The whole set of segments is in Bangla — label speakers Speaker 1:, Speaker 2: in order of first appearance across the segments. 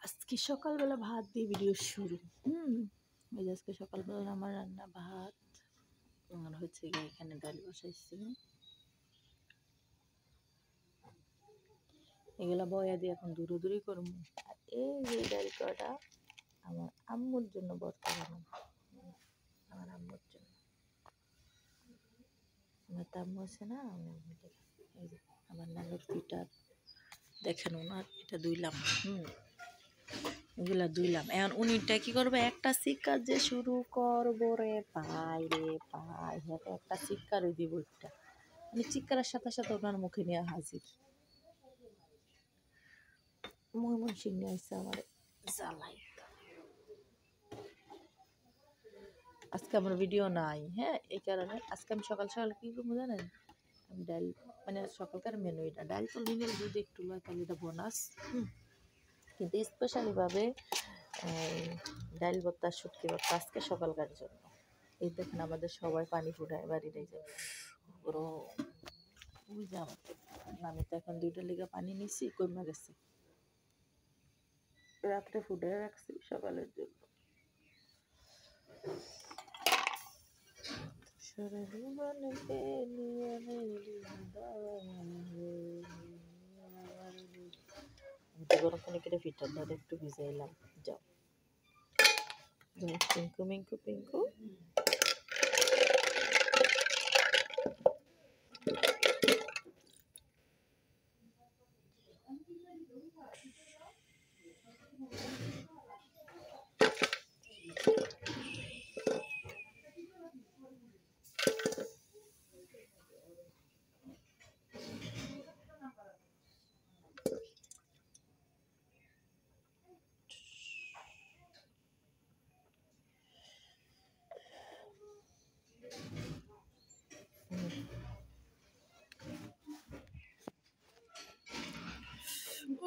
Speaker 1: আজকে সকালবেলা ভাত দিয়ে ভিডিও শুরু। এই যে আজকে সকালবেলা আমার রান্না ভাত আর হচ্ছে গিয়ে এখানে ডাল বসাইছি। এগুলা বয়া দিয়ে এখন দূরে করবো। আর এই যে ডাল কটা আমার আম্মুর জন্য ভর্তা বানাবো। আমার আম্মুর জন্য, আমার তো আম্মু আছে না, এই যে আমার নানুর পিঠার দেখেন ওনার এটা ধুইলাম। এগুলা ধুইলাম। এখন উনিটা কি করবে, একটা শিক্ষা যে শুরু করবো রে ভাই হাতে একটা শিক্ষারই দিব। একটা মানে চিৎকারের সাথে সাথে ওনার মুখে নিয়ে হাজির। ময়মনসিংহ আসছে আমার জ্বালাই। আজকে আমার ভিডিও নাই, হ্যাঁ, এই কারণে আজকে আমি সকাল সকাল কি করবো জানেন, আমি ডাল মানে সকালকার মেনু এটা ডাল তো লিগেল যদি একটু লয় তাহলে এটা বোনাস। কিন্তু স্পেশালিভাবে ডাল ভর্তা শুটকি ভর্তা আজকে সকালকার জন্য। এই দেখেন আমাদের সবাই পানি ফুটায় বাড়ির, এই যে পুরো ওই যে আমার আমি তো এখন 2টা লিগা পানি নিছি, কমা গেছে, রাত্রে ফুটায় রাখছি সকালের জন্য। গরম পানি কেটে ফিটার ধরে একটু ভিজাইলাম। যাও পিঙ্কু মিঙ্কু পিঙ্কু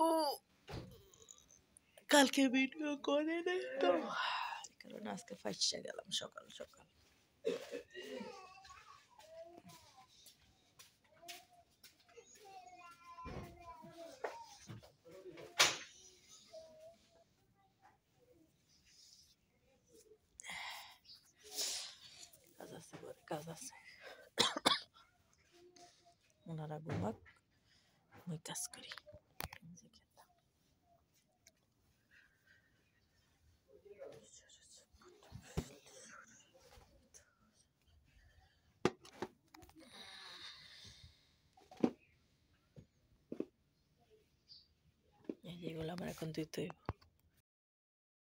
Speaker 1: ও কালকে ভিডিও করে নেই তো, কারণ আজকে ফাইসা গেলাম সকাল সকাল। কাজ আছে ঘরে, কাজ আছে। ওনারা ঘুমাক, আমি কাজ করি। যেগুলো আমার এখন দিতে হইব।